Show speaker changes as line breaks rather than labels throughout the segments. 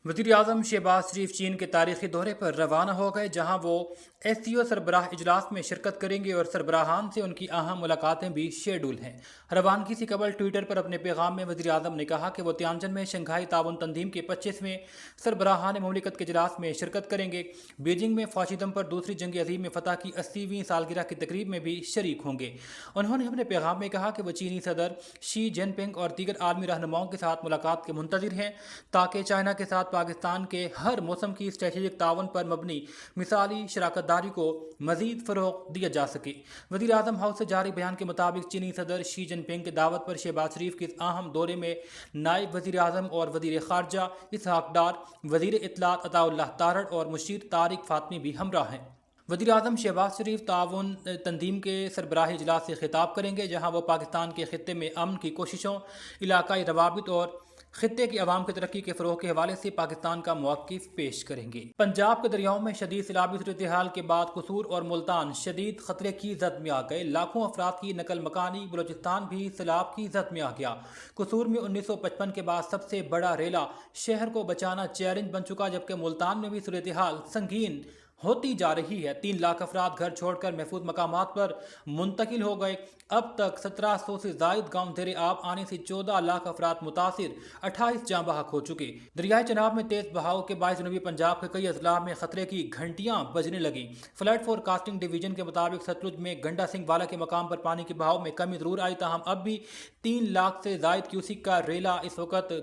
वज़ीर-ए-आज़म शहबाज शरीफ चीन के तारीखी दौरे पर रवाना हो गए, जहां वो एससीओ सरबराह इजलास में शिरकत करेंगे और सरबराहान से उनकी अहम मुलाकातें भी शेड्यूल हैं। रवानगी से कबल ट्विटर पर अपने पैगाम में वज़ीर-ए-आज़म ने कहा कि वो तियानजन में शंघाई ताउन तंजीम के 25वें सरबराहान मुमलिकत के इजलास में शिरकत करेंगे। बीजिंग में फाशिज्म पर दूसरी जंग अजीम में फतह की 80वीं सालगिरह की तकरीब में भी शरीक होंगे। उन्होंने अपने पैगाम में कहा कि वो चीनी सदर शी जिनपिंग और दीगर आलमी रहनुमाओं के साथ मुलाकात के मुंतज़िर हैं, ताकि चाइना के साथ पाकिस्तान के हर मौसम की स्ट्रेटेजिक ताउन पर मबनी मिसाली शराकतदारी को मजीद फ़रोग़ दिया जा सके। वज़ीर आज़म हाउस से जारी बयान के मुताबिक चीनी सदर शी जिनपिंग की दावत पर शहबाज शरीफ के इस अहम दौरे में नायब वज़ीर आज़म और वज़ीर ख़ारजा इसहाक़ डार, वज़ीर इत्तलात अताउल्लाह तारड़ और मुशीर तारिक फ़ातमी भी हमरा हैं। वज़ीर आज़म शहबाज शरीफ ताउन तंजीम के सरबराही इजलास से खिताब करेंगे, जहाँ वो पाकिस्तान के ख़ित्ते में अमन की कोशिशों, इलाकाई रवाबित और खित्ते की आवाम की तरक्की के फ़रोग़ के हवाले से पाकिस्तान का मौक़िफ़ पेश करेंगे। पंजाब के दरियाओं में शदीद सैलाबी सूरत हाल के बाद कसूर और मुल्तान शदीद ख़तरे की जद में आ गए। लाखों अफराद की नकल मकानी। बलोचिस्तान भी सैलाब की जद में आ गया। कसूर में 1955 के बाद सबसे बड़ा रेला शहर को बचाना चैलेंज बन चुका, जबकि मुल्तान में भी सूरत हाल संगीन होती जा रही है। 3 लाख अफराद घर छोड़कर महफूज मकामात पर मुंतकिल हो गए। अब तक 1700 से जायद गांव ज़ेरे आब आने से 14 लाख अफराद मुतासिर, 28 जाँ बहक हो चुके। दरियाए चनाब में तेज बहाव के बायस जनूबी पंजाब के कई अजला में खतरे की घंटियां बजने लगी। फ्लड फोरकास्टिंग डिवीजन के मुताबिक सतलुज में गंडा सिंह वाला के मकाम पर पानी के बहाव में कमी जरूर आई, ताहम अब भी 3 लाख से जायद क्यूसिक का रेला इस वक्त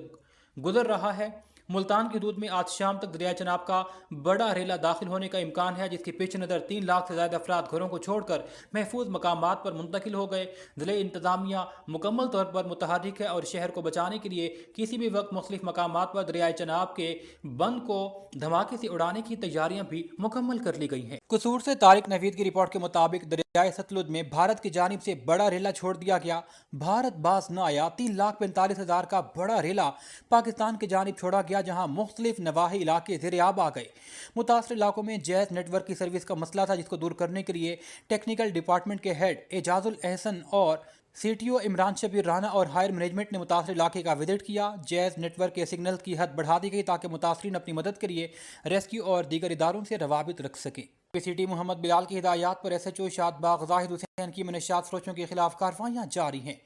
गुजर रहा है। मुल्तान की हदूद में आज शाम तक दरिया चनाब का बड़ा रेला दाखिल होने का इम्कान है, जिसके पेश नज़र 3 लाख से ज़्यादा अफराद घरों को छोड़कर महफूज मकामात पर मुंतकिल हो गए। ज़िले इंतज़ामिया मुकम्मल तौर पर मुतहरिक है और शहर को बचाने के लिए किसी भी वक्त मुख्तलिफ मकामात पर दरियाए चनाब के बंद को धमाके से उड़ाने की तैयारियां भी मुकम्मल कर ली गई हैं। कसूर से तारिक नवीद की रिपोर्ट के मुताबिक दरियाए सतलुज में भारत की जानिब से बड़ा रेला छोड़ दिया गया। भारत बाज न आया। 3,45,000 का बड़ा रेला पाकिस्तान की जानिब छोड़ा गया, जहां मुख्तलिफ नवाही इलाके ज़ेरे आब आ गए। मुतासर इलाकों में जैज़ नेटवर्क की सर्विस का मसला था, जिसको दूर करने के लिए टेक्निकल डिपार्टमेंट के हेड एजाजुल एहसन और सीटीओ इमरान शबीर राना और हायर मैनेजमेंट ने मुतासर इलाके का विजिट किया। जैज़ नेटवर्क के सिग्नल की हद बढ़ा दी गई ताकि मुतासरीन अपनी मदद के लिए रेस्क्यू और दीगर इदारों से रवाबित रख सकें। पीसीटी मोहम्मद बिलाल की हिदायत पर एसएचओ शादबाग ज़ाहिद हुसैन की मनशियात फरोशों के खिलाफ कार्रवाइयाँ जारी हैं।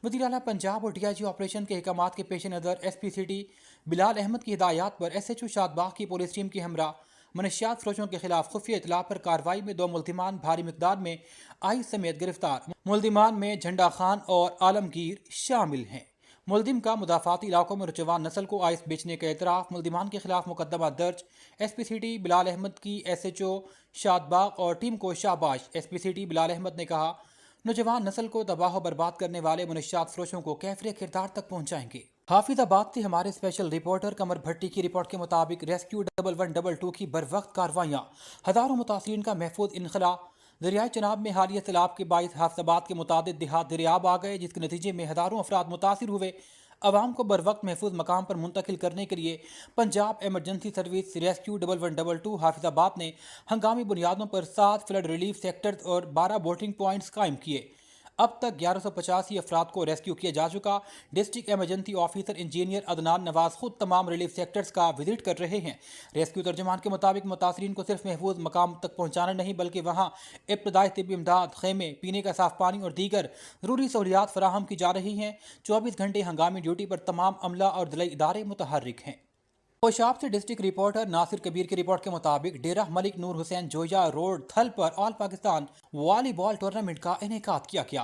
वज़ीर आला पंजाब और डीआईजी ऑपरेशन के अहकामात के पेश नज़र एसपीसीटी बिलाल अहमद की हिदायत पर एसएचओ शादबाग की पुलिस टीम की हमरा मनशियात फरोशों के खिलाफ खुफिया इतला पर कार्रवाई में 2 मुल्जिमान भारी मिकदार में आई समेत गिरफ्तार। मुल्जिमान में झंडा खान और आलमगीर शामिल हैं। मुल्जिम का मुदाफ़ाती इलाकों में रुचवान नस्ल को आइस बेचने का एतराफ़। मुल्जिमान के खिलाफ मुकदमा दर्ज। एसपीसीटी बिलाल अहमद की एसएचओ शादबाग और टीम को शाबाश। एसपीसीटी बिलाल अहमद ने कहा, नौजवान नस्ल को तबाह बर्बाद करने वाले मनशियात फरोशों को कैफरे किरदार तक पहुँचाएंगे। हाफिजाबाद से हमारे स्पेशल रिपोर्टर कमर भट्टी की रिपोर्ट के मुताबिक रेस्क्यू 1122 की बर वक्त कार्रवाइयाँ। हज़ारों मुतासरीन का महफूज इनखला। दरियाए चनाब में हालिया सैलाब के बाइस हाफिजाबाद के मुतादिद देहात ज़ेरे-आब आ गए, जिसके नतीजे में हज़ारों अफराद मुतासिर हुए। अवाम को बर वक्त महफूज मकाम पर मुंतकिल करने के लिए Punjab emergency service rescue 1122 Hafizabad ने हंगामी बुनियादों पर 7 फ्लड रिलीफ सेक्टर्स और 12 बोटिंग पॉइंट्स कायम किए। अब तक 1185 अफराद को रेस्क्यू किया जा चुका। District emergency officer engineer Adnan Nawaz खुद तमाम रिलीफ सेक्टर्स का विजिट कर रहे हैं। रेस्क्यू तर्जमान के मुताबिक मुतासरीन को सिर्फ महफूज मकाम तक पहुँचाना नहीं, बल्कि वहाँ इब्तदाई तिब्बी इमदाद, खेमे, पीने का साफ पानी और दीगर ज़रूरी सहूलियात फराहम की जा रही हैं। 24 घंटे हंगामी ड्यूटी पर तमाम अमला और ज़िले इदारे मुतहर्रिक हैं। कोशाब से डिस्ट्रिक्ट रिपोर्टर नासिर कबीर की रिपोर्ट के मुताबिक डेरा मलिक नूर हुसैन जोया रोड थल पर ऑल पाकिस्तान वॉलीबॉल टूर्नामेंट का इनेकाद किया गया।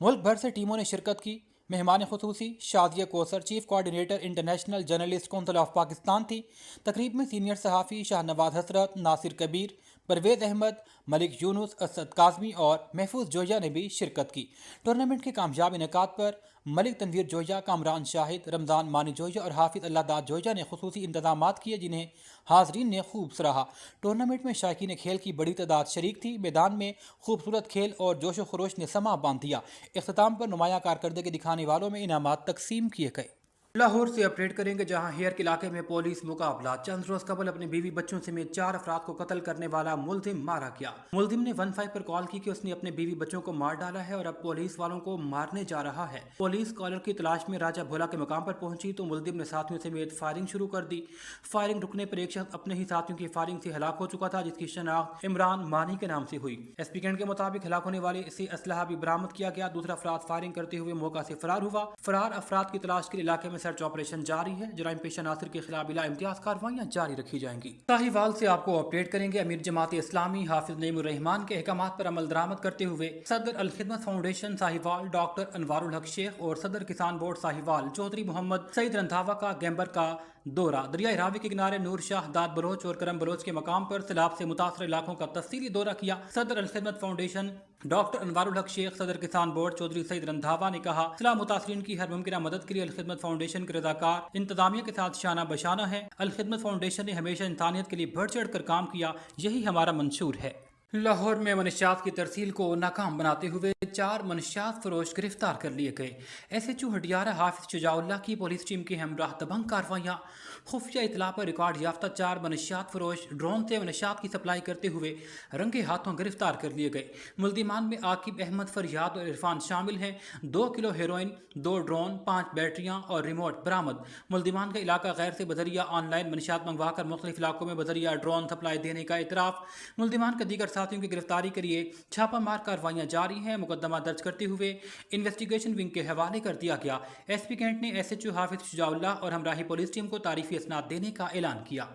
मुल्क भर से टीमों ने शिरकत की। मेहमान खुसूसी Shadia Kausar chief coordinator international journalist council of Pakistan थी। तकरीब में सीनियर सहाफ़ी शाहनवाज हसरत, नासिर कबीर, परवेज़ अहमद, मलिक यूनुस, असद काज़मी और महफूज जोया ने भी शिरकत की। टूर्नामेंट के कामयाब इनेकाद पर मलिक तनवीर जोया, कामरान शाहिद, रमज़ान मानी जोया और हाफिज़ अल्लाहदाद जोया ने खुसूसी इंतज़ामात किए, जिन्हें हाजरीन ने खूब सराहा। टूर्नामेंट में शायकीन खेल की बड़ी तादाद शरीक थी। मैदान में खूबसूरत खेल और जोश व खरोश ने समा बांध दिया। इख्तिताम पर नुमाया कारकर्दगी दिखाने वालों में इनामात तकसीम किए गए। लाहौर से अपडेट करेंगे, जहां हेयर के इलाके में पुलिस मुकाबला। चंद रोज कबल अपने बीवी बच्चों समेत 4 अफराद को कत्ल करने वाला मुलजिम मारा गया। मुलजिम ने 15 पर कॉल की कि उसने अपने बीवी बच्चों को मार डाला है और अब पुलिस वालों को मारने जा रहा है। पुलिस कॉलर की तलाश में राजा भोला के मकाम पर पहुंची तो मुलजिम ने साथियों समेत फायरिंग शुरू कर दी। फायरिंग रुकने पर एक शख्स अपने ही साथियों की फायरिंग से हलाक हो चुका था, जिसकी शनाख्त इमरान मानी के नाम से हुई। एसपी कैंट के मुताबिक हलाक होने वाले से असलहा भी बरामद किया गया। दूसरा अफराद फायरिंग करते हुए मौका से फरार हुआ। फरार अफराद की तलाश के लिए इलाके में सर्च ऑपरेशन जारी है। जराइम पेशा नासिर के खिलाफ बिला इम्तियाज कार्रवाइयां जारी रखी जाएंगी। साहिवाल से आपको अपडेट करेंगे। अमीर जमात इस्लामी हाफिज नईमुर रहमान के अहकामात पर अमल दरामद करते हुए सदर अल खिदमत फाउंडेशन साहिवाल डॉक्टर अनवारुल हक शेख और सदर किसान बोर्ड साहिवाल चौधरी मोहम्मद सईद रंधावा का गैम्बर का दौरा। दरिया रावी के किनारे नूर शाह दाद बलोच और करम बलोच के मकाम पर सैलाब से मुतासर इलाकों का तफसीली दौरा किया। सदर अल खिदमत फाउंडेशन डॉक्टर अनवारुल हक शेख, सदर किसान बोर्ड चौधरी सईद रंधावा ने कहा, सैलाब मुतासरीन की हर मुमकिन मदद के लिए अल खिदमत फाउंडेशन के रज़ाकार इंतजामिया के साथ शाना बशाना है। अल खिदमत फाउंडेशन ने हमेशा इंसानियत के लिए बढ़ चढ़ कर काम किया, यही हमारा मंशूर है। लाहौर में मनशियात की तरसील को नाकाम बनाते हुए 4 मनशियात फरोश गिरफ्तार कर लिए गए। SHO हटियारा हाफिज शुजाउल्लाह की पुलिस टीम के हमराह दबंग कार्रवाइयाँ। खुफिया इतला पर रिकॉर्ड याफ्ता 4 मनशियात फरोश ड्रोन से मनशियात की सप्लाई करते हुए रंगे हाथों गिरफ्तार कर लिए गए। मुल्जिमान में आकिब अहमद, फरियाद और इरफान शामिल हैं। 2 किलो हेरोइन, 2 ड्रोन, 5 बैटरियाँ और रिमोट बरामद। मुल्जिमान का इलाका गैर से बजरिया ऑनलाइन मनशियात मंगवा कर मुख्तलिफ इलाकों में बजरिया ड्रोन सप्लाई देने का इतराफ़। मुल्जिमान का दीगर साथियों की गिरफ्तारी के लिए छापामार कार्रवाइयां जारी हैं। मुकदमा दर्ज करते हुए इन्वेस्टिगेशन विंग के हवाले कर दिया गया। एसपी कैंट ने SHO हाफिज शुजाउल्लाह और हमराही पुलिस टीम को तारीफी इसनाद देने का ऐलान किया।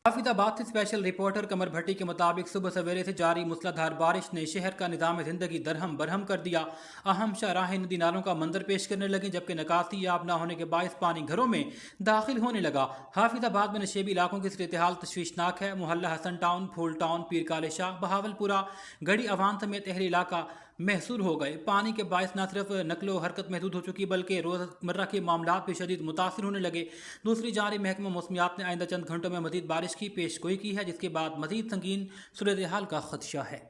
हाफिजाबाद से स्पेशल रिपोर्टर कमर भट्टी के मुताबिक सुबह सवेरे से जारी मूसलाधार बारिश ने शहर का निज़ाम ज़िंदगी दरहम बरहम कर दिया। अहम शाहराहें नदी नालों का मंजर पेश करने लगी, जबकि निकासी आब न होने के बायस पानी घरों में दाखिल होने लगा। हाफिजाबाद में नशेबी इलाकों की सूरत हाल तशवीशनाक है। मोहल्ला हसन टाउन, फूल टाउन, पीर काले शाह, बहावलपुरा, गढ़ी अवान समेत अहली इलाका महसूर हो गए। पानी के बायस न सिर्फ नकलो हरकत महदूद हो चुकी, बल्कि रोज़मर्रा के मामलात भी शदीद मुतासिर होने लगे। दूसरी जानिब महकमा मौसमियात ने आइंदा चंद घंटों में मजीद बारिश की पेशगोई की है, जिसके बाद मजीद संगीन सूरत हाल का खदशा है।